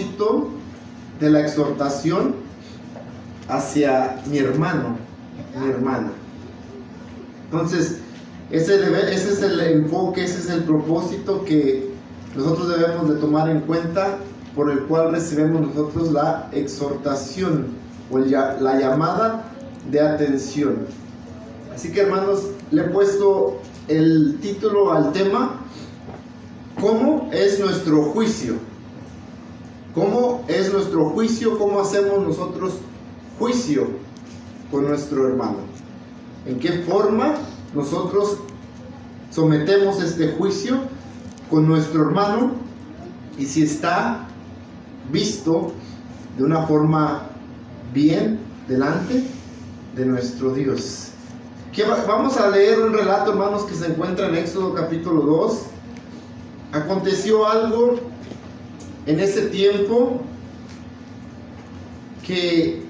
propósito de la exhortación hacia mi hermano, mi hermana. Entonces, ese es el enfoque, ese es el propósito que nosotros debemos de tomar en cuenta, por el cual recibimos nosotros la exhortación o la llamada de atención. Así que, hermanos, le he puesto el título al tema: ¿cómo es nuestro juicio? ¿Cómo es nuestro juicio? ¿Cómo hacemos nosotros juicio con nuestro hermano? ¿En qué forma nosotros sometemos este juicio con nuestro hermano? Y si está visto de una forma bien delante de nuestro Dios. Vamos a leer un relato, hermanos, que se encuentra en Éxodo capítulo 2. Aconteció algo en ese tiempo que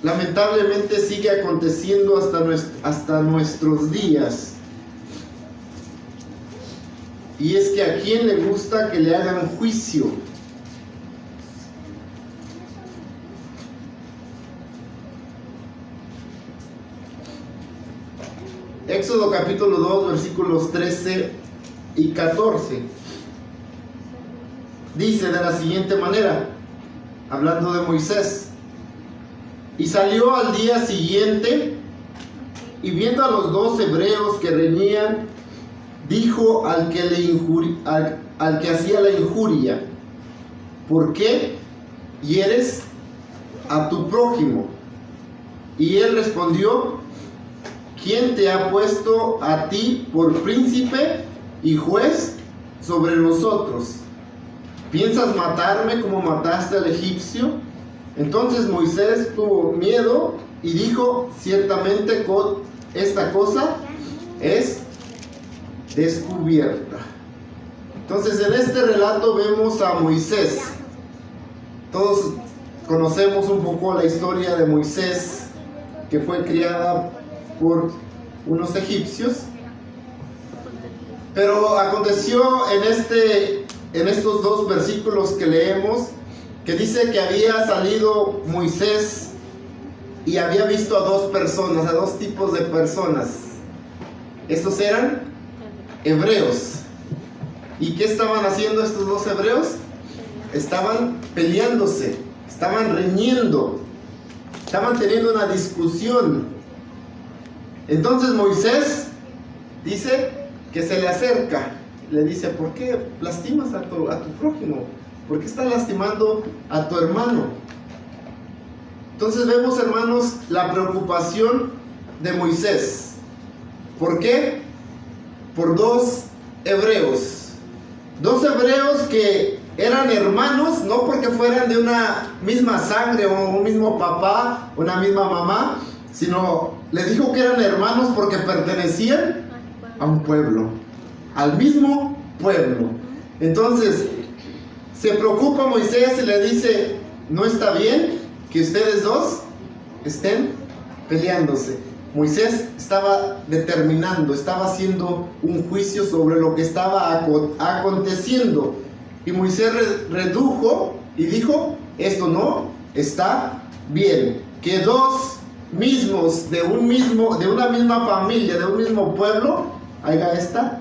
lamentablemente sigue aconteciendo hasta nuestros días. Y es que a quién le gusta que le hagan juicio. Éxodo capítulo 2, versículos 13 y 14. Dice de la siguiente manera, hablando de Moisés: y salió al día siguiente, y viendo a los dos hebreos que reñían, dijo al que hacía la injuria: ¿por qué hieres a tu prójimo? Y él respondió: ¿quién te ha puesto a ti por príncipe y juez sobre nosotros? ¿Piensas matarme como mataste al egipcio? Entonces Moisés tuvo miedo y dijo: ciertamente esta cosa es descubierta. Entonces, en este relato vemos a Moisés. Todos conocemos un poco la historia de Moisés, que fue criada por unos egipcios. Pero aconteció en estos dos versículos que leemos, que dice que había salido Moisés y había visto a dos personas, a dos tipos de personas. Estos eran hebreos. ¿Y qué estaban haciendo estos dos hebreos? Estaban peleándose, estaban reñiendo, estaban teniendo una discusión. Entonces Moisés dice que se le acerca, le dice: ¿por qué lastimas a tu prójimo? ¿Por qué estás lastimando a tu hermano? Entonces vemos, hermanos, la preocupación de Moisés. ¿Por qué? Por dos hebreos que eran hermanos, no porque fueran de una misma sangre o un mismo papá, una misma mamá, sino le dijo que eran hermanos porque pertenecían a un pueblo, al mismo pueblo. Entonces se preocupa Moisés y le dice: no está bien que ustedes dos estén peleándose. Moisés estaba determinando, estaba haciendo un juicio sobre lo que estaba aconteciendo. Y Moisés redujo y dijo: esto no está bien, que dos mismos de una misma familia, de un mismo pueblo, haga esta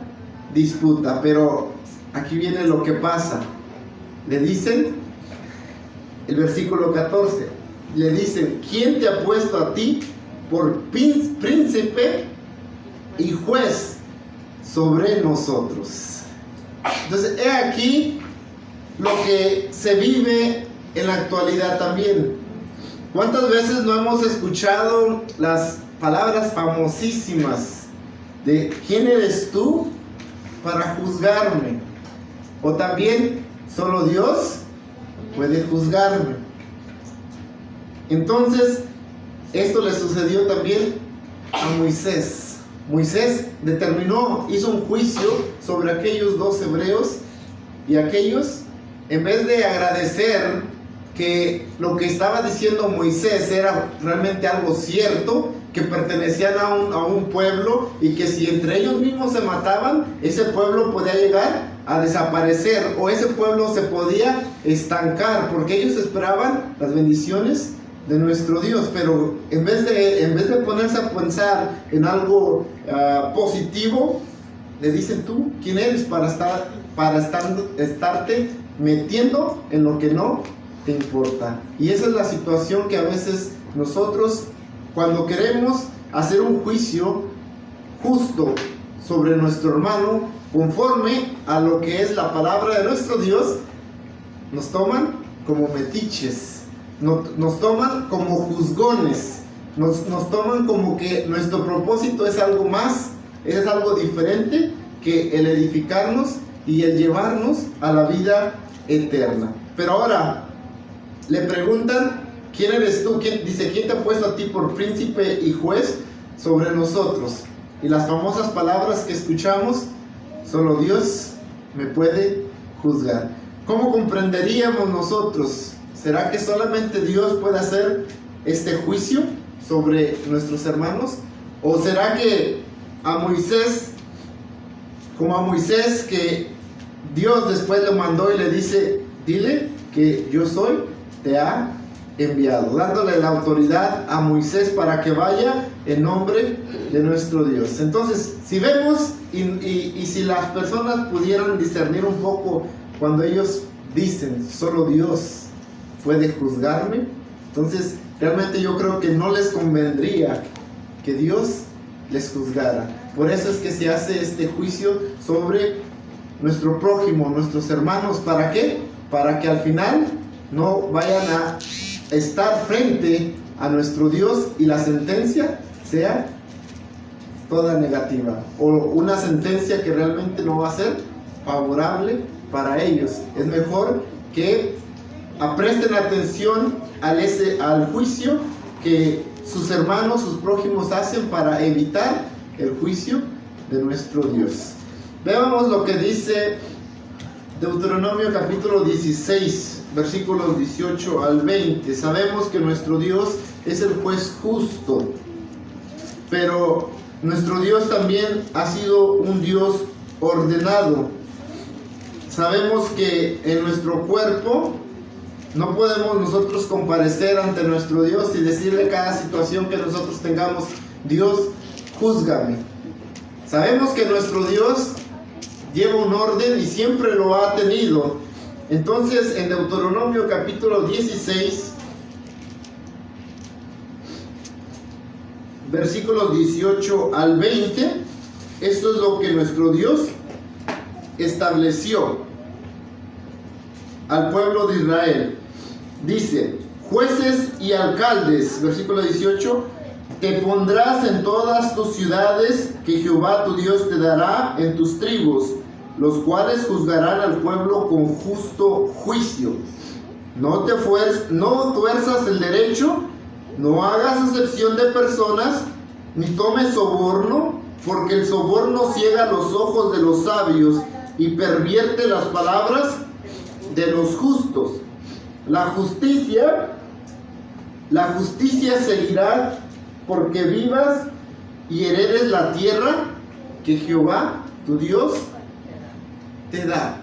disputa. Pero aquí viene lo que pasa. Le dicen, el versículo 14, le dicen: ¿quién te ha puesto a ti por príncipe y juez sobre nosotros? Entonces, he aquí lo que se vive en la actualidad también. ¿Cuántas veces no hemos escuchado las palabras famosísimas de ¿quién eres tú para juzgarme? O también, solo Dios puede juzgarme. Entonces, esto le sucedió también a Moisés. Moisés determinó, hizo un juicio sobre aquellos dos hebreos, y aquellos, en vez de agradecer que lo que estaba diciendo Moisés era realmente algo cierto, que pertenecían a un pueblo, y que si entre ellos mismos se mataban, ese pueblo podía llegar a desaparecer, o ese pueblo se podía estancar, porque ellos esperaban las bendiciones de nuestro Dios, pero en vez de ponerse a pensar en algo positivo, le dicen: tú, ¿quién eres para estarte metiendo en lo que no te importa? Y esa es la situación que a veces nosotros, cuando queremos hacer un juicio justo sobre nuestro hermano, conforme a lo que es la palabra de nuestro Dios, nos toman como metiches, nos toman como juzgones, nos toman como que nuestro propósito es algo más, es algo diferente que el edificarnos y el llevarnos a la vida eterna. Pero ahora le preguntan: ¿quién eres tú? Dice: ¿quién te ha puesto a ti por príncipe y juez sobre nosotros? Y las famosas palabras que escuchamos: solo Dios me puede juzgar. ¿Cómo comprenderíamos nosotros? ¿Será que solamente Dios puede hacer este juicio sobre nuestros hermanos? ¿O será que a Moisés, como a Moisés, que Dios después lo mandó y le dice: dile que yo soy, te ha enviado, dándole la autoridad a Moisés para que vaya en nombre de nuestro Dios? Entonces, si vemos y si las personas pudieran discernir un poco cuando ellos dicen: solo Dios puede juzgarme, entonces realmente yo creo que no les convendría que Dios les juzgara. Por eso es que se hace este juicio sobre nuestro prójimo, nuestros hermanos. ¿Para qué? Para que al final no vayan a estar frente a nuestro Dios y la sentencia sea toda negativa, o una sentencia que realmente no va a ser favorable para ellos. Es mejor que presten atención al juicio que sus hermanos, sus prójimos hacen para evitar el juicio de nuestro Dios. Veamos lo que dice Deuteronomio capítulo 16, versículos 18 al 20. Sabemos que nuestro Dios es el juez justo, pero nuestro Dios también ha sido un Dios ordenado. Sabemos que en nuestro cuerpo no podemos nosotros comparecer ante nuestro Dios y decirle cada situación que nosotros tengamos: Dios, júzgame. Sabemos que nuestro Dios lleva un orden y siempre lo ha tenido. Entonces, en Deuteronomio capítulo 16, versículos 18 al 20, esto es lo que nuestro Dios estableció al pueblo de Israel. Dice: jueces y alcaldes, versículo 18, te pondrás en todas tus ciudades que Jehová tu Dios te dará en tus tribus, los cuales juzgarán al pueblo con justo juicio. No tuerzas el derecho, no hagas acepción de personas, ni tomes soborno, porque el soborno ciega los ojos de los sabios y pervierte las palabras de los justos. La justicia seguirá, porque vivas y heredes la tierra que Jehová tu Dios te da.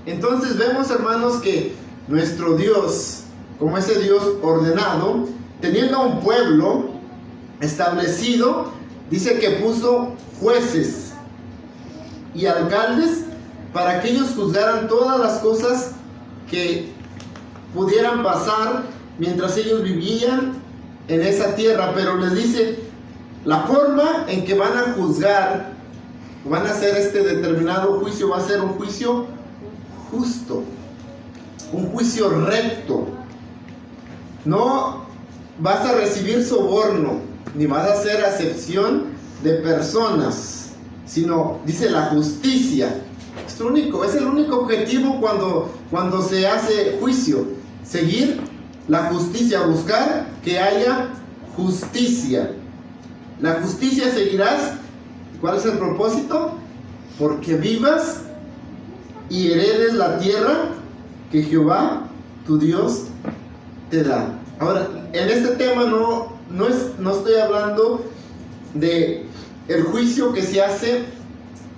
Entonces vemos, hermanos, que nuestro Dios, como ese Dios ordenado, teniendo a un pueblo establecido, dice que puso jueces y alcaldes para que ellos juzgaran todas las cosas que pudieran pasar mientras ellos vivían en esa tierra. Pero les dice la forma en que van a juzgar, van a hacer este determinado juicio, va a ser un juicio justo, un juicio recto. No vas a recibir soborno, ni vas a hacer acepción de personas, sino, dice, la justicia. Es el único objetivo cuando se hace juicio: seguir la justicia, buscar que haya justicia. La justicia seguirás. ¿Cuál es el propósito? Porque vivas y heredes la tierra que Jehová tu Dios te da. Ahora, en este tema no estoy hablando de el juicio que se hace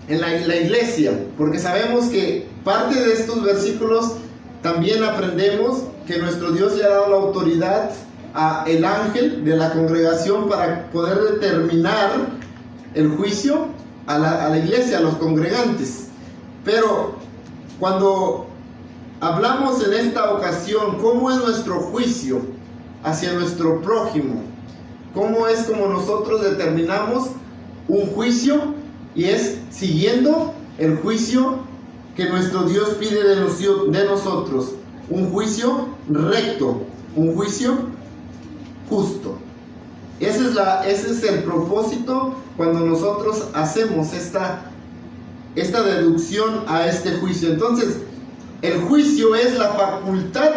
en la iglesia, porque sabemos que parte de estos versículos también aprendemos que nuestro Dios le ha dado la autoridad a el ángel de la congregación para poder determinar el juicio a la iglesia, a los congregantes. Pero cuando hablamos en esta ocasión, ¿cómo es nuestro juicio hacia nuestro prójimo? ¿Cómo es como nosotros determinamos un juicio? Y es siguiendo el juicio que nuestro Dios pide de nosotros. Un juicio recto, un juicio justo. Ese es el propósito cuando nosotros hacemos esta deducción a este juicio. Entonces, el juicio es la facultad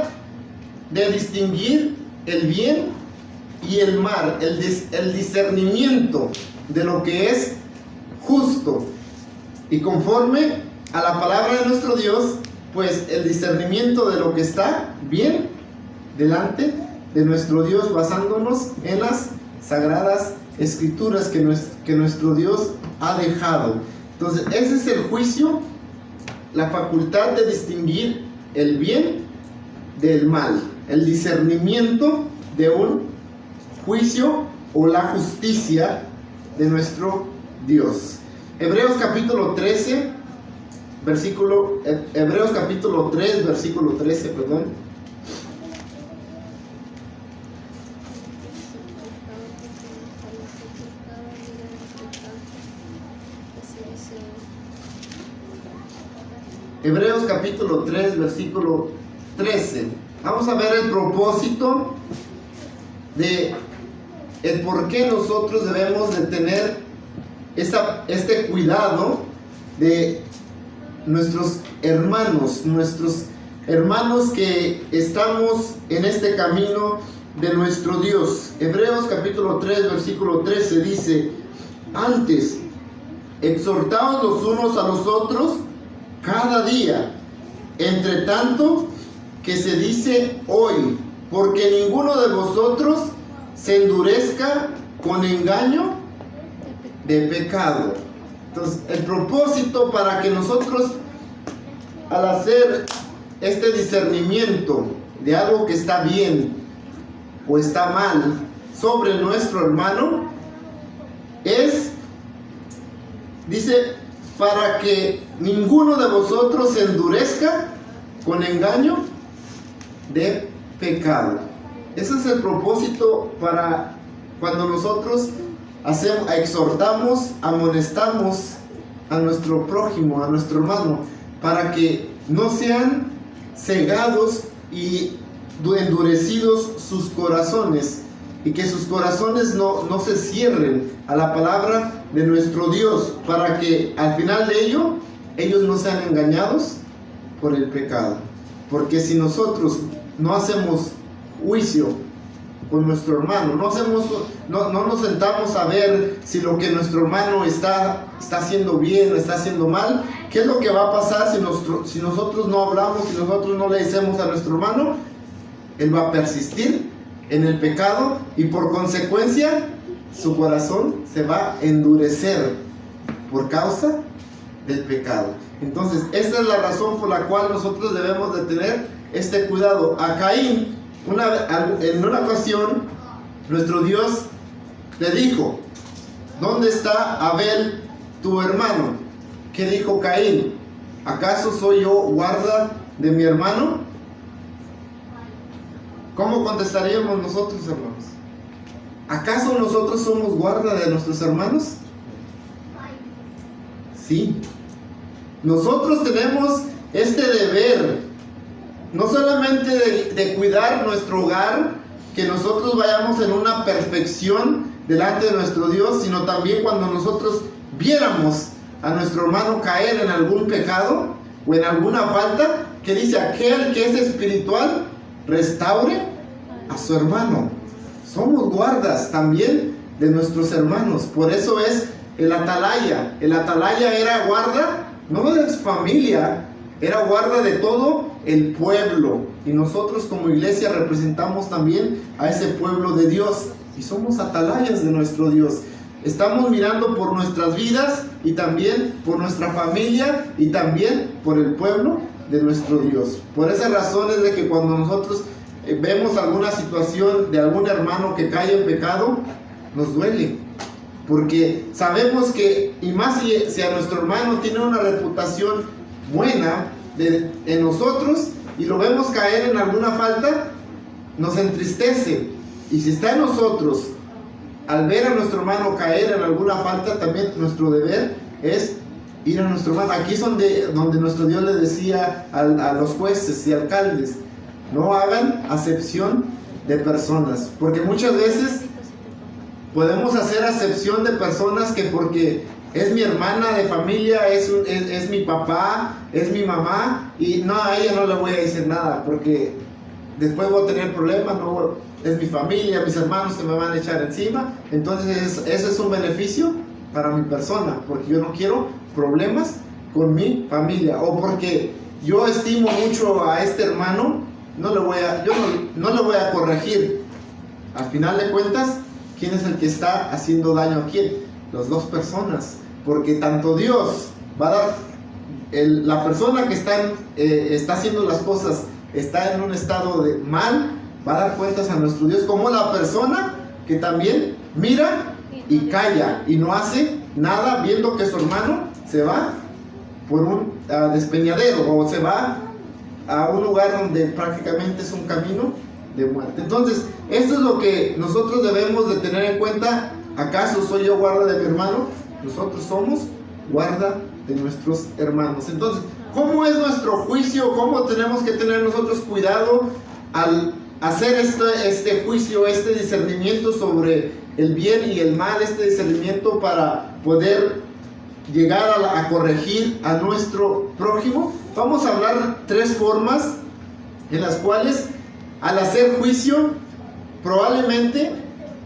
de distinguir el bien y el mal, el discernimiento de lo que es justo. Y conforme a la palabra de nuestro Dios, pues el discernimiento de lo que está bien delante de nuestro Dios, basándonos en las sagradas escrituras que nuestro Dios ha dejado. Entonces, ese es el juicio, la facultad de distinguir el bien del mal, el discernimiento de un juicio o la justicia de nuestro Dios. Hebreos capítulo 13, Hebreos capítulo 3, versículo 13, perdón. Hebreos capítulo 3, versículo 13. Vamos a ver el propósito de el por qué nosotros debemos de tener este cuidado de nuestros hermanos que estamos en este camino de nuestro Dios. Hebreos capítulo 3, versículo 13 dice: antes, exhortaos los unos a los otros cada día, entre tanto que se dice hoy, porque ninguno de vosotros se endurezca con engaño de pecado. Entonces, el propósito para que nosotros, al hacer este discernimiento de algo que está bien o está mal sobre nuestro hermano, dice, para que ninguno de vosotros se endurezca con engaño de pecado. Ese es el propósito para cuando nosotros exhortamos, amonestamos a nuestro prójimo, a nuestro hermano, para que no sean cegados y endurecidos sus corazones, y que sus corazones no se cierren a la palabra de nuestro Dios, para que al final de ellos no sean engañados por el pecado. Porque si nosotros no hacemos juicio con nuestro hermano, no nos sentamos a ver si lo que nuestro hermano está haciendo bien o está haciendo mal, ¿qué es lo que va a pasar si nosotros no hablamos, si nosotros no le decimos a nuestro hermano? Él va a persistir en el pecado y por consecuencia su corazón se va a endurecer por causa del pecado. Entonces, esta es la razón por la cual nosotros debemos de tener este cuidado. A Caín, en una ocasión, nuestro Dios le dijo: ¿dónde está Abel, tu hermano? ¿Qué dijo Caín? ¿Acaso soy yo guarda de mi hermano? ¿Cómo contestaríamos nosotros, hermanos? ¿Acaso nosotros somos guarda de nuestros hermanos? Sí. Nosotros tenemos este deber, no solamente de cuidar nuestro hogar, que nosotros vayamos en una perfección delante de nuestro Dios, sino también cuando nosotros viéramos a nuestro hermano caer en algún pecado o en alguna falta, que dice: aquel que es espiritual, restaure a su hermano. Somos guardas también de nuestros hermanos. Por eso es el atalaya. El atalaya era guarda no de su familia, era guarda de todo el pueblo. Y nosotros como iglesia representamos también a ese pueblo de Dios y somos atalayas de nuestro Dios. estamos mirando por nuestras vidas y también por nuestra familia y también por el pueblo de nuestro Dios. Por esa razón es de que cuando nosotros vemos alguna situación de algún hermano que cae en pecado, nos duele, porque sabemos que, y más si a nuestro hermano tiene una reputación buena en nosotros y lo vemos caer en alguna falta, nos entristece. Y si está en nosotros, al ver a nuestro hermano caer en alguna falta, también nuestro deber es ir a nuestro hermano. Aquí es donde nuestro Dios le decía a los jueces y alcaldes: no hagan acepción de personas, porque muchas veces podemos hacer acepción de personas que porque es mi hermana de familia, es mi papá, es mi mamá, y no, a ella no le voy a decir nada porque después voy a tener problemas, es mi familia, mis hermanos que me van a echar encima. Entonces ese es un beneficio para mi persona, porque yo no quiero problemas con mi familia, o porque yo estimo mucho a este hermano, yo no le voy a corregir. Al final de cuentas, ¿quién es el que está haciendo daño a quién? Las dos personas, porque tanto Dios va a dar, la persona que está haciendo las cosas, está en un estado de mal, va a dar cuentas a nuestro Dios, como la persona que también mira y calla y no hace nada viendo que su hermano se va por un despeñadero o se va a un lugar donde prácticamente es un camino de muerte. Entonces, esto es lo que nosotros debemos de tener en cuenta. ¿Acaso soy yo guarda de mi hermano? Nosotros somos guarda de nuestros hermanos. Entonces, ¿cómo es nuestro juicio? ¿Cómo tenemos que tener nosotros cuidado al hacer este juicio, este discernimiento sobre el bien y el mal, este discernimiento para poder llegar a corregir a nuestro prójimo? Vamos a hablar 3 formas en las cuales al hacer juicio probablemente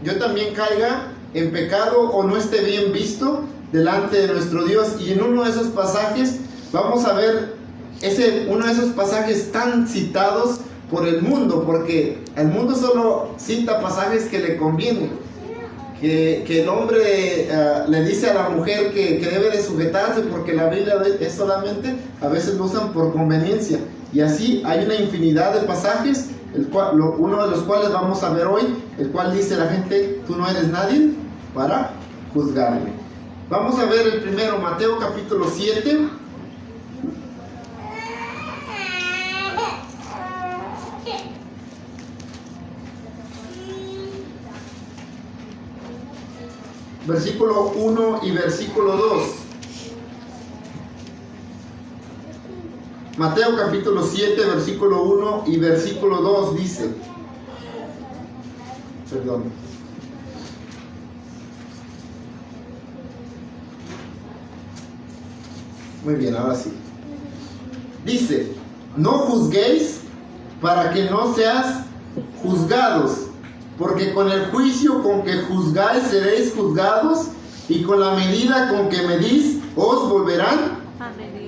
yo también caiga en pecado o no esté bien visto delante de nuestro Dios. Y en uno de esos pasajes vamos a ver uno de esos pasajes tan citados por el mundo, porque el mundo solo cita pasajes que le convienen, que el hombre le dice a la mujer que debe de sujetarse, porque la Biblia es solamente, a veces lo usan por conveniencia, y así hay una infinidad de pasajes, uno de los cuales vamos a ver hoy, el cual dice la gente: tú no eres nadie para juzgarme. Vamos a ver el primero, Mateo capítulo 7. Versículo 1 y versículo 2. Mateo capítulo 7, versículo 1 y versículo 2 dice, perdón. Muy bien, ahora sí. Dice: no juzguéis para que no seas juzgados, porque con el juicio con que juzgáis seréis juzgados, y con la medida con que medís os volverán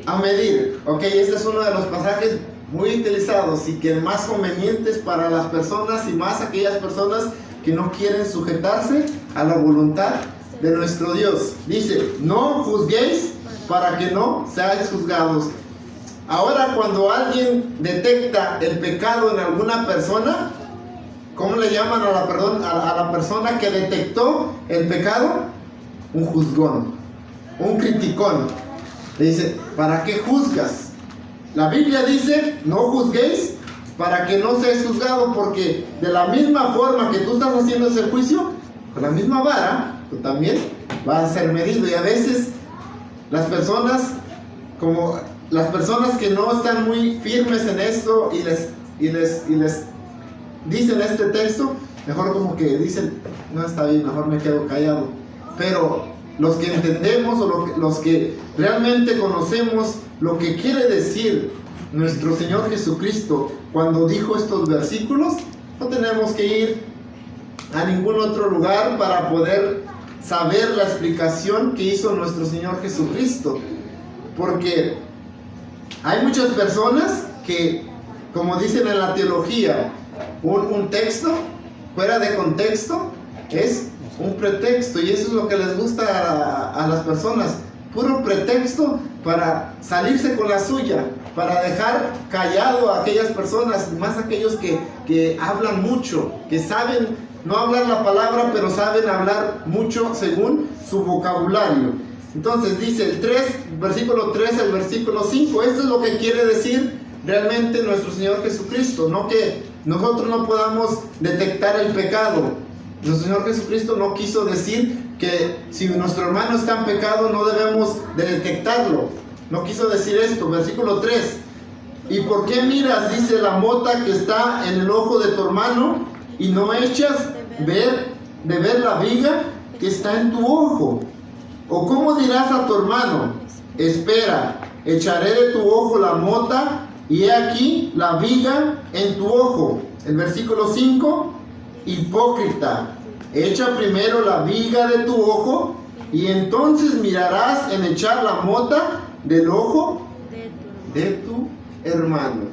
a medir. Ok, este es uno de los pasajes muy utilizados y que más convenientes para las personas, y más aquellas personas que no quieren sujetarse a la voluntad de nuestro Dios. Dice: no juzguéis para que no seáis juzgados. Ahora, cuando alguien detecta el pecado en alguna persona, ¿cómo le llaman a la persona que detectó el pecado? Un juzgón, un criticón. Le dice: ¿para qué juzgas? La Biblia dice: no juzguéis para que no seáis juzgados, porque de la misma forma que tú estás haciendo ese juicio, con la misma vara, tú también vas a ser medido. Y a veces las personas que no están muy firmes en esto y les dicen este texto, mejor como que dicen: no, está bien, mejor me quedo callado. Pero los que entendemos, o los que realmente conocemos lo que quiere decir nuestro Señor Jesucristo cuando dijo estos versículos, no tenemos que ir a ningún otro lugar para poder saber la explicación que hizo nuestro Señor Jesucristo. Porque hay muchas personas que, como dicen en la teología, un texto fuera de contexto es un pretexto, y eso es lo que les gusta a las personas, puro pretexto para salirse con la suya, para dejar callado a aquellas personas, más aquellos que hablan mucho, que saben no hablar la palabra, pero saben hablar mucho según su vocabulario. Entonces dice el 3, versículo 3 al versículo 5, esto es lo que quiere decir realmente nuestro Señor Jesucristo, no que nosotros no podamos detectar el pecado. Nuestro Señor Jesucristo no quiso decir que si nuestro hermano está en pecado no debemos de detectarlo. No quiso decir esto. Versículo 3. ¿Y por qué miras, dice, la mota que está en el ojo de tu hermano y no echas de ver la viga que está en tu ojo? ¿O cómo dirás a tu hermano, espera, echaré de tu ojo la mota y he aquí la viga en tu ojo? El versículo 5. Hipócrita, echa primero la viga de tu ojo y entonces mirarás en echar la mota del ojo de tu hermano.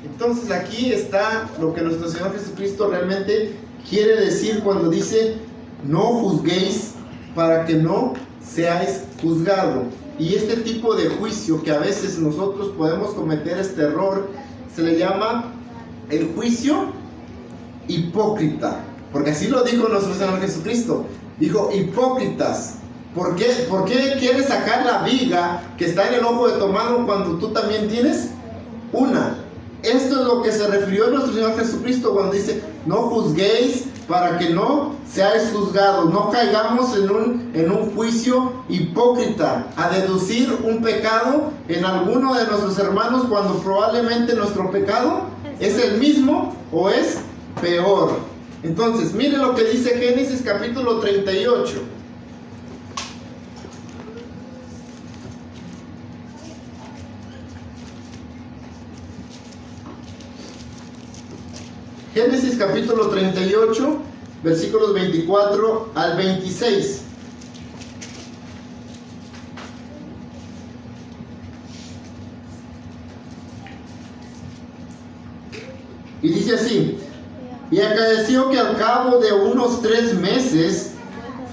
Entonces aquí está lo que nuestro Señor Jesucristo realmente quiere decir cuando dice: no juzguéis para que no seáis juzgados. Y este tipo de juicio que a veces nosotros podemos cometer, este error, se le llama el juicio hipócrita, porque así lo dijo nuestro Señor Jesucristo. Dijo: hipócritas, ¿por qué quieres sacar la viga que está en el ojo de tu hermano cuando tú también tienes una? Esto es lo que se refirió a nuestro Señor Jesucristo cuando dice: no juzguéis para que no seáis juzgados. No caigamos en un juicio hipócrita, a deducir un pecado en alguno de nuestros hermanos cuando probablemente nuestro pecado es el mismo o es peor. Entonces, mire lo que dice Génesis capítulo 38. Génesis capítulo 38, versículos 24 al 26. Y dice así: y aconteció que al cabo de unos 3 meses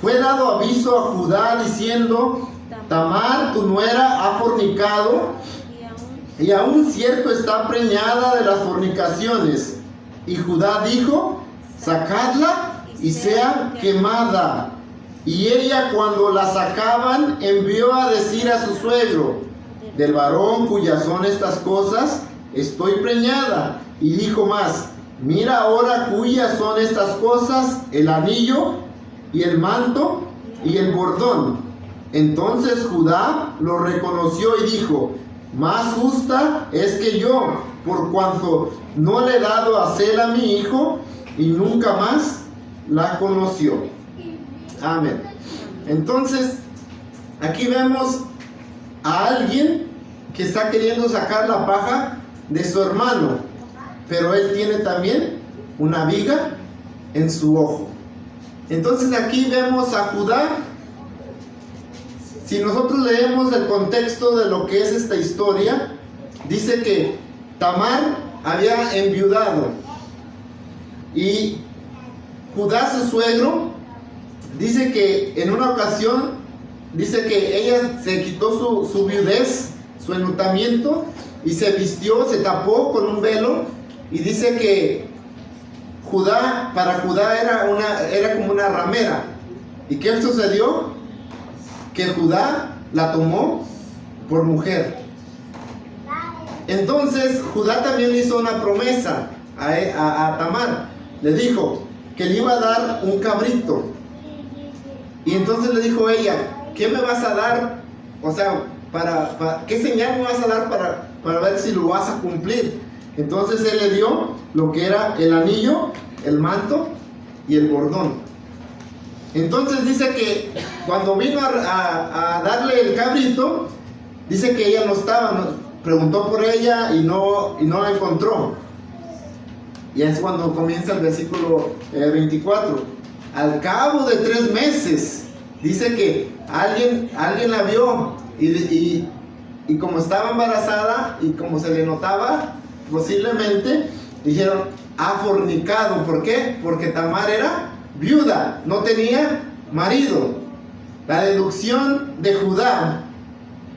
fue dado aviso a Judá diciendo: Tamar, tu nuera, ha fornicado, y aún cierto está preñada de las fornicaciones. Y Judá dijo: sacadla y sea quemada. Y ella, cuando la sacaban, envió a decir a su suegro: del varón cuyas son estas cosas, estoy preñada. Y dijo más: mira ahora cuyas son estas cosas, el anillo y el manto y el bordón. Entonces Judá lo reconoció y dijo: más justa es que yo, por cuanto no le he dado a Sela mi hijo, y nunca más la conoció. Amén. Entonces, aquí vemos a alguien que está queriendo sacar la paja de su hermano, pero él tiene también una viga en su ojo. Entonces aquí vemos a Judá. Si nosotros leemos el contexto de lo que es esta historia, dice que Tamar había enviudado y Judá, su suegro, dice que en una ocasión, dice que ella se quitó su viudez, su enlutamiento, y se vistió, se tapó con un velo, y dice que para Judá era como una ramera. ¿Y qué sucedió? Que Judá la tomó por mujer. Entonces Judá también le hizo una promesa a Tamar. Le dijo que le iba a dar un cabrito. Y entonces le dijo ella: ¿qué me vas a dar? O sea, ¿qué señal me vas a dar para ver si lo vas a cumplir? Entonces él le dio lo que era el anillo, el manto y el bordón. Entonces dice que cuando vino a darle el cabrito, dice que ella no estaba, ¿no? Preguntó por ella y no la encontró. Y es cuando comienza el versículo 24. Al cabo de 3 meses, dice que alguien la vio y como estaba embarazada y como se le notaba, posiblemente dijeron: ha fornicado. ¿Por qué? Porque Tamar era viuda, no tenía marido. La deducción de Judá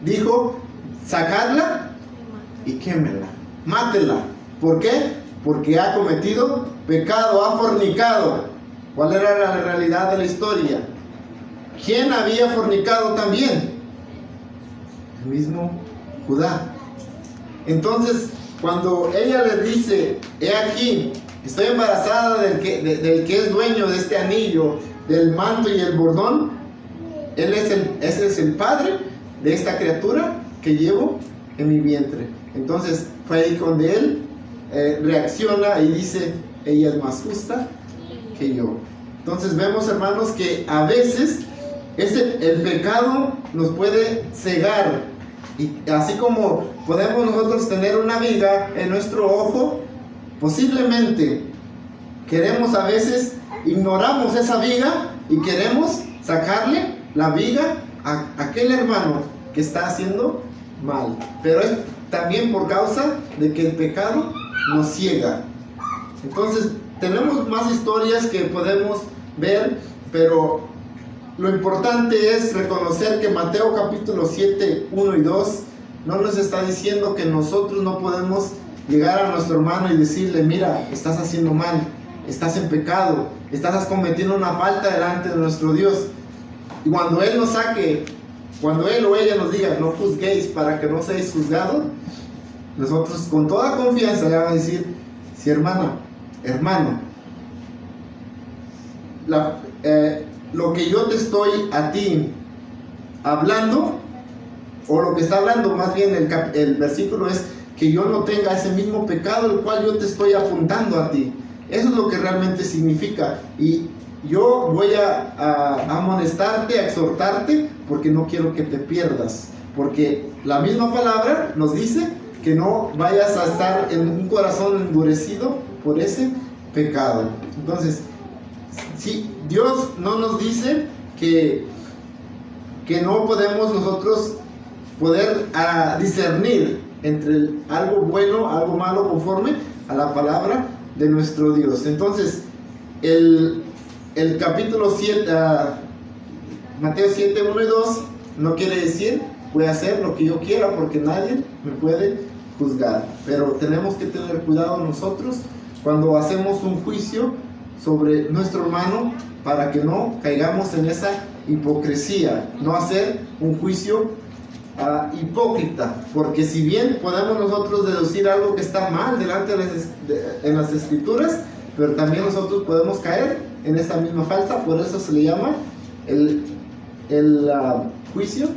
dijo: sacadla y quémela, mátela. ¿Por qué? Porque ha cometido pecado, ha fornicado. ¿Cuál era la realidad de la historia? ¿Quién había fornicado también? El mismo Judá. Entonces, cuando ella le dice: he aquí, estoy embarazada del que es dueño de este anillo, del manto y el bordón, ese es el padre de esta criatura que llevo en mi vientre. Entonces fue ahí donde él reacciona y dice: ella es más justa que yo. Entonces vemos, hermanos, que a veces el pecado nos puede cegar, y así como podemos nosotros tener una viga en nuestro ojo, posiblemente queremos, a veces ignoramos esa viga y queremos sacarle la viga a aquel hermano que está haciendo mal, pero es también por causa de que el pecado nos ciega. Entonces tenemos más historias que podemos ver, pero lo importante es reconocer que Mateo capítulo 7, 1 y 2 no nos está diciendo que nosotros no podemos llegar a nuestro hermano y decirle: mira, estás haciendo mal, estás en pecado, estás cometiendo una falta delante de nuestro Dios. Y cuando Él nos saque, cuando Él o ella nos diga: no juzguéis para que no seáis juzgados, nosotros con toda confianza le vamos a decir: sí, hermano, lo que yo te estoy a ti hablando, o lo que está hablando más bien el versículo, es que yo no tenga ese mismo pecado el cual yo te estoy apuntando a ti. Eso es lo que realmente significa. Y yo voy a amonestarte, a exhortarte, porque no quiero que te pierdas. Porque la misma palabra nos dice que no vayas a estar en un corazón endurecido por ese pecado. Entonces, si Dios no nos dice que no podemos nosotros poder discernir entre algo bueno, algo malo, conforme a la palabra de nuestro Dios. Entonces, el capítulo 7, Mateo 7, 1 y 2, no quiere decir voy a hacer lo que yo quiera porque nadie me puede juzgar. Pero tenemos que tener cuidado nosotros cuando hacemos un juicio sobre nuestro hermano, para que no caigamos en esa hipocresía, no hacer un juicio hipócrita, porque si bien podemos nosotros deducir algo que está mal delante en las escrituras, pero también nosotros podemos caer en esta misma falta. Por eso se le llama el juicio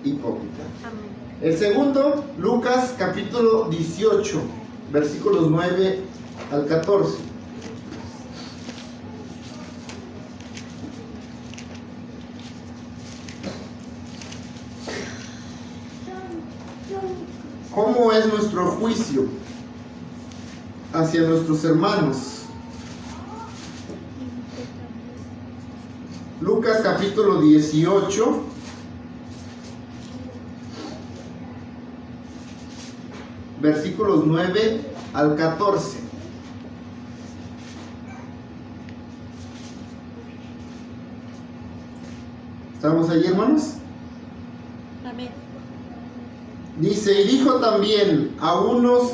hipócrita. Amén. El segundo, Lucas capítulo 18, versículos 9 al 14. ¿Cómo es nuestro juicio hacia nuestros hermanos? Lucas capítulo 18, versículos 9 al 14. ¿Estamos allí, hermanos? Amén. Dice: y dijo también a unos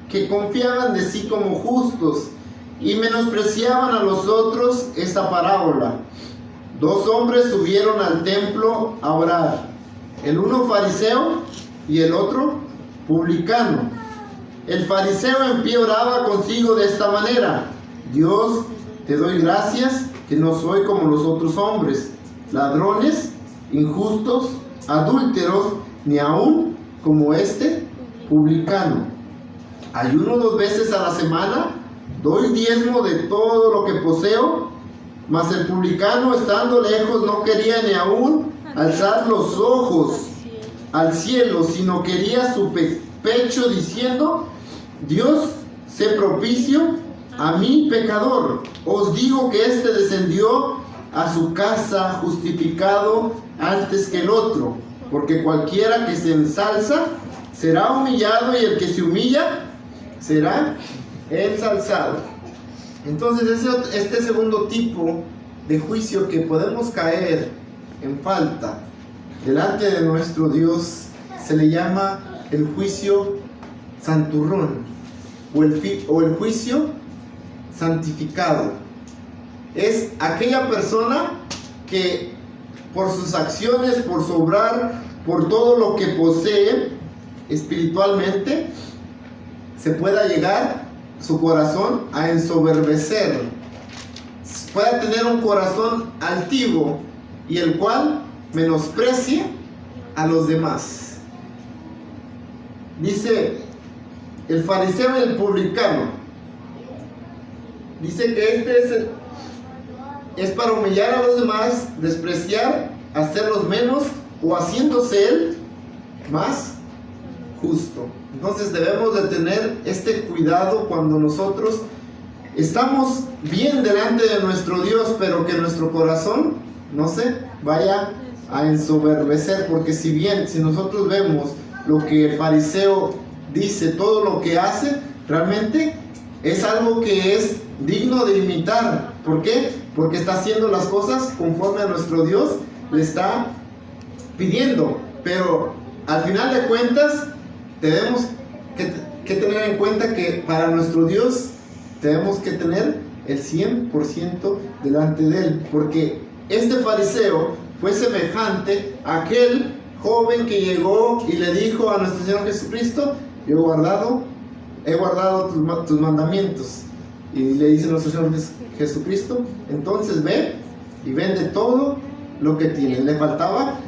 que confiaban de sí como justos y menospreciaban a los otros esta parábola. Dos hombres subieron al templo a orar, el uno fariseo y el otro publicano. El fariseo en pie oraba consigo de esta manera: Dios, te doy gracias que no soy como los otros hombres, ladrones, injustos, adúlteros, ni aún como este publicano. Ayuno 2 veces a la semana, doy diezmo de todo lo que poseo. Mas el publicano, estando lejos, no quería ni aún alzar los ojos al cielo, sino quería su pecho, diciendo: Dios, sé propicio a mí pecador. Os digo que éste descendió a su casa justificado antes que el otro. Porque cualquiera que se ensalza será humillado, y el que se humilla será ensalzado. Entonces este segundo tipo de juicio que podemos caer en falta delante de nuestro Dios se le llama el juicio santurrón o el juicio santificado. Es aquella persona que por sus acciones, por su obrar, por todo lo que posee espiritualmente, se pueda llegar su corazón a ensoberbecer, pueda tener un corazón altivo y el cual menosprecie a los demás. Dice el fariseo y el publicano, dice que es para humillar a los demás, despreciar, hacerlos menos o haciéndose él más justo. Entonces debemos de tener este cuidado cuando nosotros estamos bien delante de nuestro Dios, pero que nuestro corazón no se vaya a ensoberbecer, porque si nosotros vemos lo que el fariseo dice, todo lo que hace, realmente es algo que es digno de imitar. ¿Por qué? Porque está haciendo las cosas conforme a nuestro Dios le está pidiendo. Pero al final de cuentas tenemos que tener en cuenta que para nuestro Dios tenemos que tener el 100% delante de Él, porque este fariseo fue semejante a aquel joven que llegó y le dijo a nuestro Señor Jesucristo: yo he guardado tus mandamientos. Y le dice nuestro Señor Jesucristo: entonces ve y vende todo lo que tiene. Le faltaba,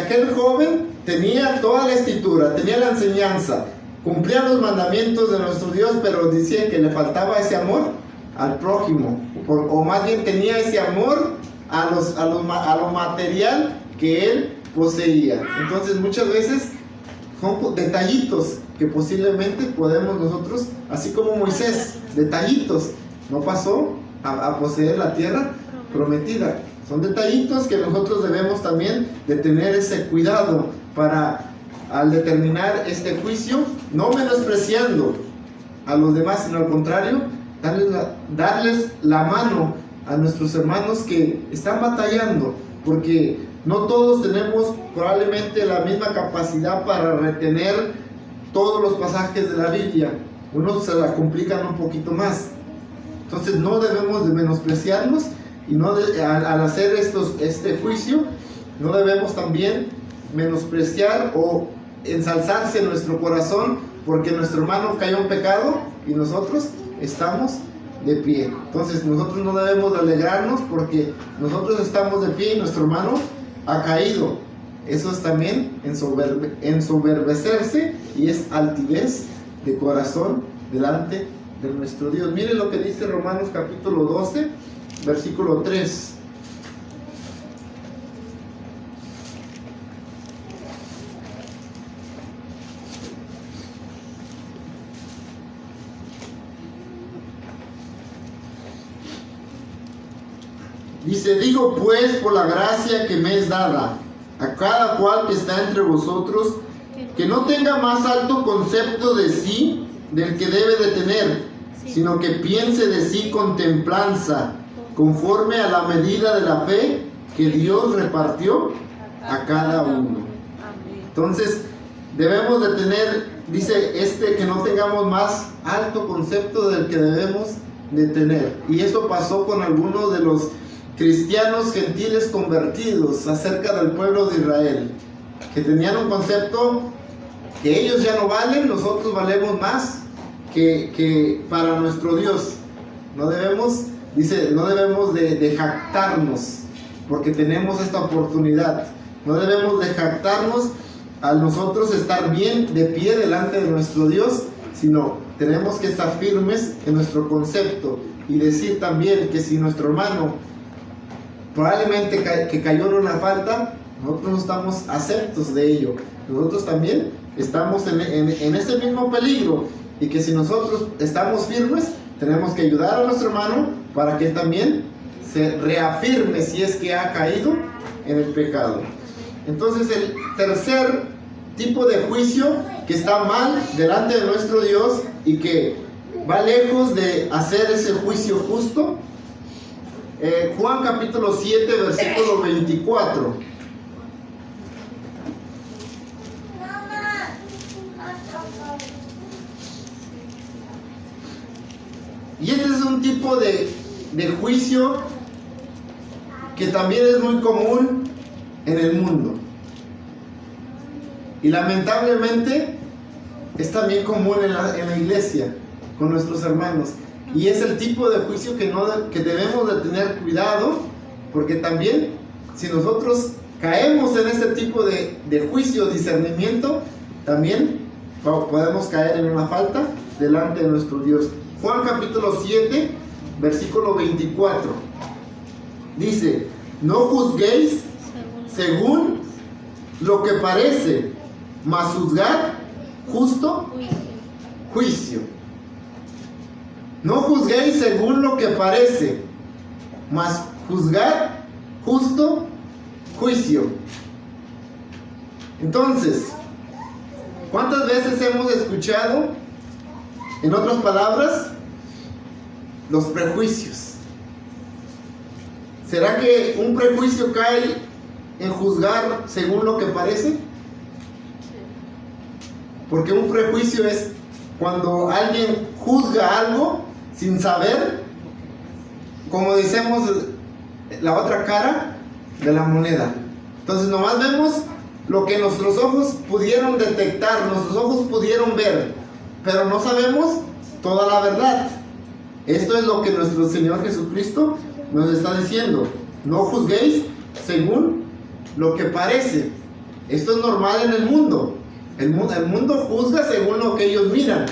aquel joven tenía toda la escritura, tenía la enseñanza, cumplía los mandamientos de nuestro Dios, pero decía que le faltaba ese amor al prójimo, o más bien tenía ese amor a lo material que él poseía. Entonces muchas veces son detallitos que posiblemente podemos nosotros, así como Moisés, detallitos, no pasó a poseer la tierra prometida. Son detallitos que nosotros debemos también de tener ese cuidado para, al determinar este juicio, no menospreciando a los demás, sino al contrario, darles la mano a nuestros hermanos que están batallando, porque no todos tenemos probablemente la misma capacidad para retener todos los pasajes de la Biblia. Unos se la complican un poquito más. Entonces no debemos de menospreciarnos, y al hacer este juicio no debemos también menospreciar o ensalzarse en nuestro corazón porque nuestro hermano cayó en pecado y nosotros estamos de pie. Entonces nosotros no debemos de alegrarnos porque nosotros estamos de pie y nuestro hermano ha caído. Eso es también ensoberbecerse y es altivez de corazón delante de nuestro Dios. Miren lo que dice Romanos capítulo 12, versículo 3. Dice: digo pues, por la gracia que me es dada, a cada cual que está entre vosotros, que no tenga más alto concepto de sí del que debe de tener, sino que piense de sí con templanza, conforme a la medida de la fe que Dios repartió a cada uno. Entonces debemos de tener, dice que no tengamos más alto concepto del que debemos de tener. Y eso pasó con algunos de los cristianos gentiles convertidos acerca del pueblo de Israel, que tenían un concepto que ellos ya no valen, nosotros valemos más que para nuestro Dios. No debemos de jactarnos porque tenemos esta oportunidad. No debemos de jactarnos al nosotros estar bien de pie delante de nuestro Dios, sino tenemos que estar firmes en nuestro concepto y decir también que si nuestro hermano probablemente que cayó en una falta, nosotros no estamos aceptos de ello. Nosotros también estamos en ese mismo peligro, y que si nosotros estamos firmes, tenemos que ayudar a nuestro hermano para que él también se reafirme si es que ha caído en el pecado. Entonces el tercer tipo de juicio que está mal delante de nuestro Dios y que va lejos de hacer ese juicio justo Juan capítulo 7, versículo 24. Y este es un tipo de juicio que también es muy común en el mundo. Y lamentablemente es también común en la iglesia, con nuestros hermanos. Y es el tipo de juicio que debemos de tener cuidado, porque también si nosotros caemos en este tipo de juicio, discernimiento, también podemos caer en una falta delante de nuestro Dios. Juan capítulo 7, versículo 24. Dice, no juzguéis según lo que parece, mas juzgad justo juicio. No juzguéis según lo que parece, mas juzgad justo juicio. Entonces, ¿cuántas veces hemos escuchado, en otras palabras, los prejuicios? ¿Será que un prejuicio cae en juzgar según lo que parece? Porque un prejuicio es cuando alguien juzga algo sin saber, como decimos, la otra cara de la moneda. Entonces nomás vemos lo que nuestros ojos pudieron detectar, nuestros ojos pudieron ver, pero no sabemos toda la verdad. Esto es lo que nuestro Señor Jesucristo nos está diciendo. No juzguéis según lo que parece. Esto es normal en el mundo. El mundo juzga según lo que ellos miran.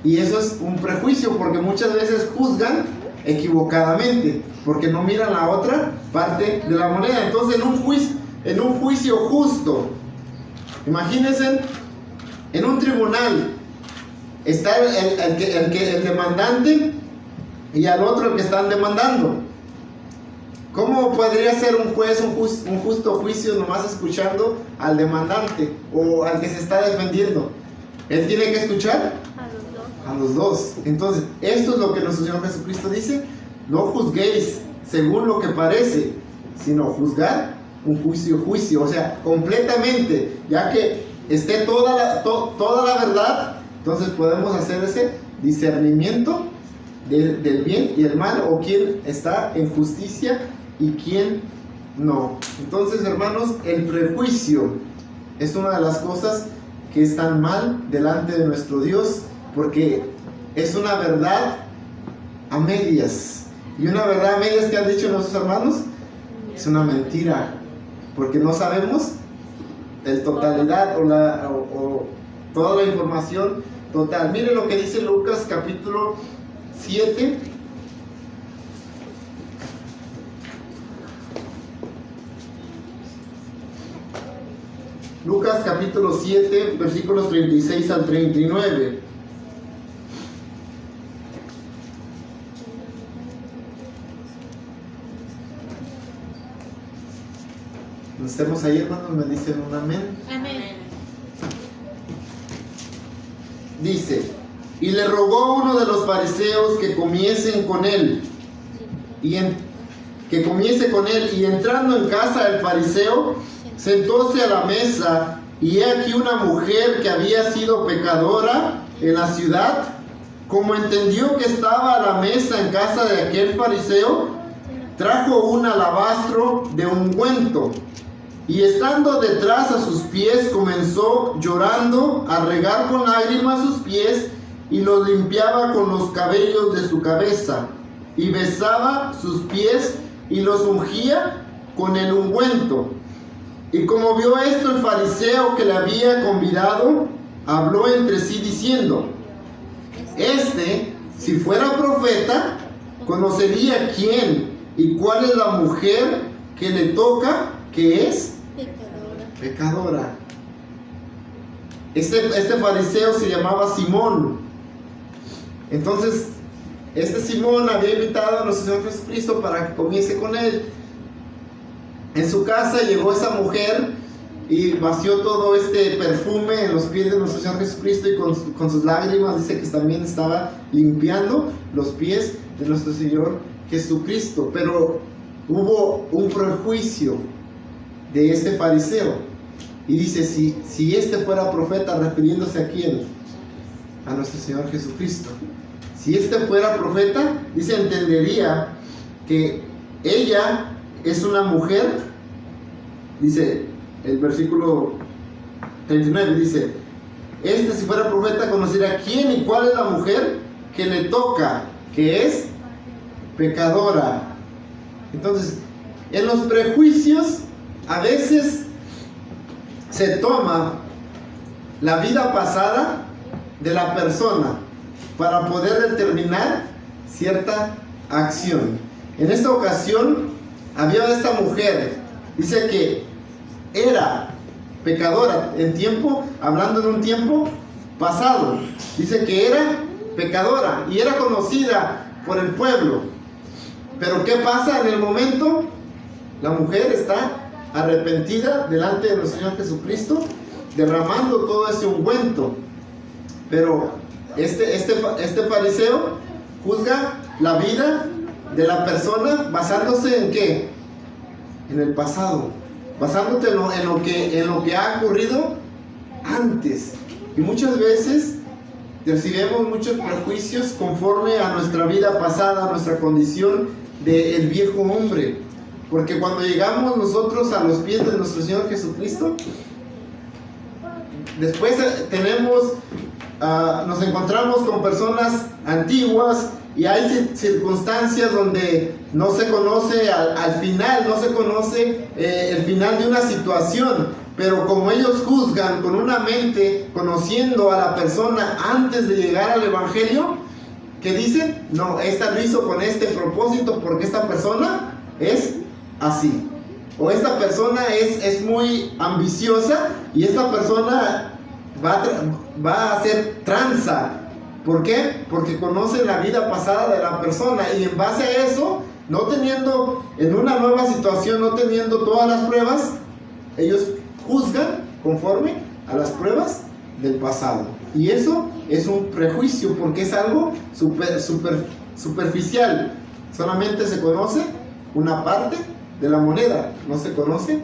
Y eso es un prejuicio, porque muchas veces juzgan equivocadamente, porque no miran la otra parte de la moneda. Entonces en un juicio justo, imagínense, en un tribunal está el demandante y al otro el que están demandando. ¿Cómo podría ser un juez un justo juicio nomás escuchando al demandante o al que se está defendiendo? Él tiene que escuchar a los dos. Entonces, esto es lo que nuestro Señor Jesucristo dice: no juzguéis según lo que parece, sino juzgar un juicio, o sea, completamente, ya que esté toda la verdad. Entonces podemos hacer ese discernimiento del bien y el mal, o quién está en justicia y quién no. Entonces, hermanos, el prejuicio es una de las cosas que están mal delante de nuestro Dios, porque es una verdad a medias. Y una verdad a medias que han dicho nuestros hermanos es una mentira, porque no sabemos el totalidad o toda la información total. Miren lo que dice Lucas capítulo 7. Lucas capítulo 7, versículos 36 al 39. Cuando estemos ahí, hermanos, me dicen un amén. Amén. Dice, y le rogó uno de los fariseos que comiese con él, y entrando en casa del fariseo, sentóse a la mesa, y he aquí una mujer que había sido pecadora en la ciudad, como entendió que estaba a la mesa en casa de aquel fariseo, trajo un alabastro de ungüento, y estando detrás a sus pies, comenzó llorando a regar con lágrimas sus pies, y los limpiaba con los cabellos de su cabeza, y besaba sus pies, y los ungía con el ungüento. Y como vio esto el fariseo que le había convidado, habló entre sí diciendo: si fuera profeta, conocería quién y cuál es la mujer que le toca, que es pecadora. Este fariseo se llamaba Simón. Entonces, Simón había invitado a nuestro Señor Jesucristo para que comiese con él. En su casa llegó esa mujer y vació todo este perfume en los pies de nuestro Señor Jesucristo, y con sus lágrimas dice que también estaba limpiando los pies de nuestro Señor Jesucristo. Pero hubo un prejuicio de este fariseo, y dice, si este fuera profeta, refiriéndose a quién, a nuestro Señor Jesucristo, si este fuera profeta, dice, entendería que ella es una mujer. Dice el versículo 39, dice, si fuera profeta, conocería quién y cuál es la mujer que le toca, que es pecadora. Entonces, en los prejuicios a veces se toma la vida pasada de la persona para poder determinar cierta acción. En esta ocasión había esta mujer, dice que era pecadora en tiempo, hablando en un tiempo pasado, dice que era pecadora y era conocida por el pueblo. Pero ¿qué pasa en el momento? La mujer está arrepentida delante de nuestro Señor Jesucristo, derramando todo ese ungüento. Pero este fariseo juzga la vida de la persona basándose en ¿qué? En el pasado, basándote en lo que ha ocurrido antes. Y muchas veces recibimos muchos prejuicios conforme a nuestra vida pasada, a nuestra condición del viejo hombre. Porque cuando llegamos nosotros a los pies de nuestro Señor Jesucristo, después nos encontramos con personas antiguas, y hay circunstancias donde no se conoce al final, no se conoce el final de una situación. Pero como ellos juzgan con una mente, conociendo a la persona antes de llegar al Evangelio, ¿qué dicen? No, esta lo hizo con este propósito porque esta persona es así. O esta persona es muy ambiciosa y esta persona va a hacer tranza. ¿Por qué? Porque conocen la vida pasada de la persona, y en base a eso, no teniendo en una nueva situación, no teniendo todas las pruebas, ellos juzgan conforme a las pruebas del pasado. Y eso es un prejuicio, porque es algo superficial. Solamente se conoce una parte de la moneda, no se conoce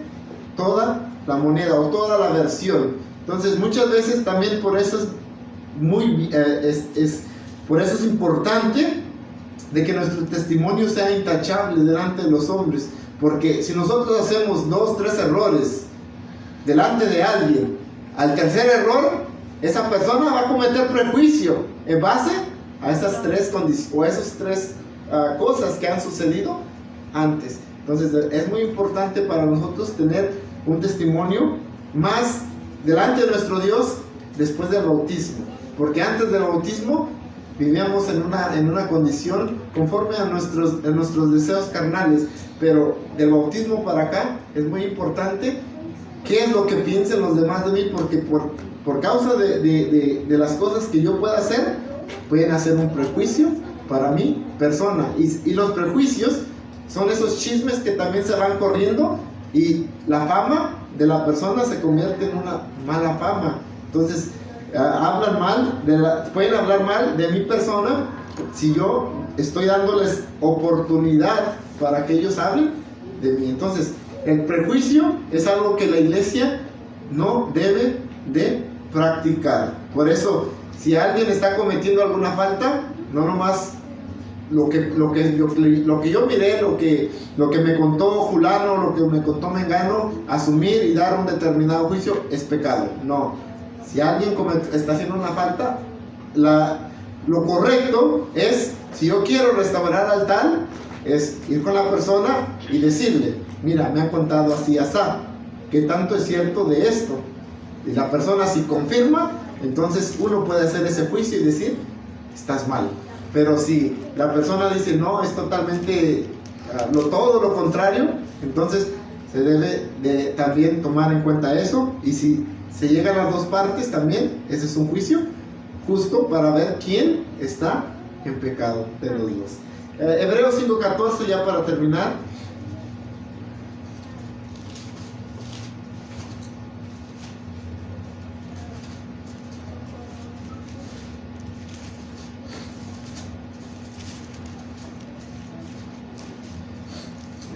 toda la moneda o toda la versión. Entonces muchas veces también por eso por eso es importante de que nuestro testimonio sea intachable delante de los hombres, porque si nosotros hacemos 2, 3 errores delante de alguien, al tercer error esa persona va a cometer prejuicio en base a esas 3 condiciones o esas 3 cosas que han sucedido antes. Entonces es muy importante para nosotros tener un testimonio más delante de nuestro Dios después del bautismo. Porque antes del bautismo vivíamos en una condición conforme a nuestros deseos carnales. Pero del bautismo para acá es muy importante qué es lo que piensen los demás de mí. Porque por causa de las cosas que yo pueda hacer, pueden hacer un prejuicio para mi persona. Y los prejuicios son esos chismes que también se van corriendo, y la fama de la persona se convierte en una mala fama. Entonces pueden hablar mal de mi persona si yo estoy dándoles oportunidad para que ellos hablen de mí. Entonces el prejuicio es algo que la iglesia no debe de practicar. Por eso, si alguien está cometiendo alguna falta, no nomás lo que yo miré, lo que me contó fulano, lo que me contó mengano, asumir y dar un determinado juicio es pecado. No. Si alguien está haciendo una falta, lo correcto es, si yo quiero restaurar al tal, es ir con la persona y decirle, mira, me han contado así, asá, ¿qué tanto es cierto de esto? Y la persona si confirma, entonces uno puede hacer ese juicio y decir, estás mal. Pero si la persona dice, no, es totalmente todo lo contrario, entonces se debe de también tomar en cuenta eso. Y si se llegan a las 2 partes también, ese es un juicio justo para ver quién está en pecado de los dos. Hebreos 5:14, ya para terminar.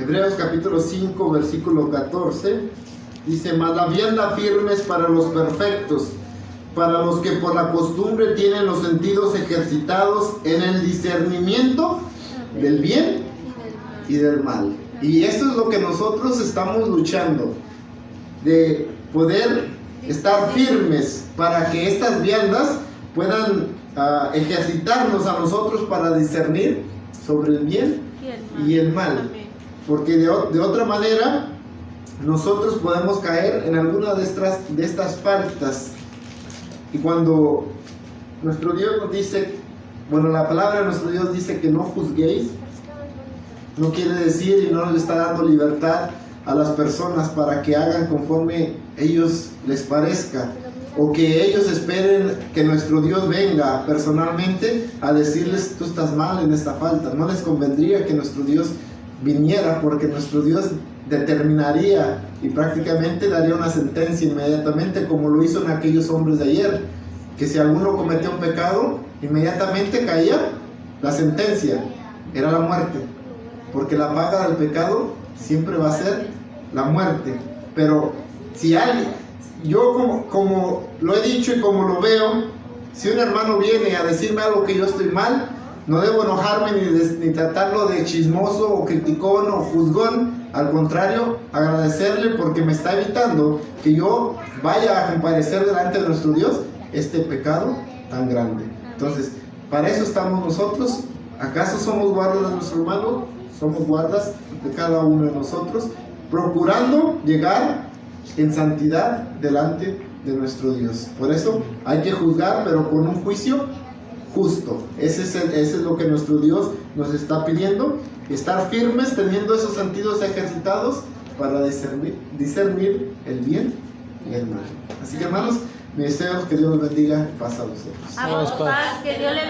Hebreos capítulo 5, versículo 14, dice: mas la vianda firme es para los perfectos, para los que por la costumbre tienen los sentidos ejercitados en el discernimiento del bien y del mal. Y esto es lo que nosotros estamos luchando, de poder estar firmes para que estas viandas puedan ejercitarnos a nosotros para discernir sobre el bien y el mal. Amén. Porque de otra manera nosotros podemos caer en alguna de estas faltas. Y cuando nuestro Dios nos dice, bueno, la palabra de nuestro Dios dice que no juzguéis, no quiere decir y no le está dando libertad a las personas para que hagan conforme ellos les parezca, o que ellos esperen que nuestro Dios venga personalmente a decirles: tú estás mal en esta falta. No les convendría que nuestro Dios viniera, porque nuestro Dios determinaría y prácticamente daría una sentencia inmediatamente, como lo hizo en aquellos hombres de ayer, que si alguno cometía un pecado, inmediatamente caía la sentencia, era la muerte, porque la paga del pecado siempre va a ser la muerte. Pero si alguien, yo como lo he dicho y como lo veo, si un hermano viene a decirme algo que yo estoy mal, no debo enojarme ni tratarlo de chismoso o criticón o juzgón. Al contrario, agradecerle, porque me está evitando que yo vaya a comparecer delante de nuestro Dios este pecado tan grande. Entonces, para eso estamos nosotros. ¿Acaso somos guardas de nuestro hermano? Somos guardas de cada uno de nosotros, procurando llegar en santidad delante de nuestro Dios. Por eso hay que juzgar, pero con un juicio justo. Ese es lo que nuestro Dios nos está pidiendo: estar firmes, teniendo esos sentidos ejercitados para discernir el bien y el mal. Así que, hermanos, mi deseo es que Dios los bendiga. Paz a vosotros. A vos, paz, que Dios le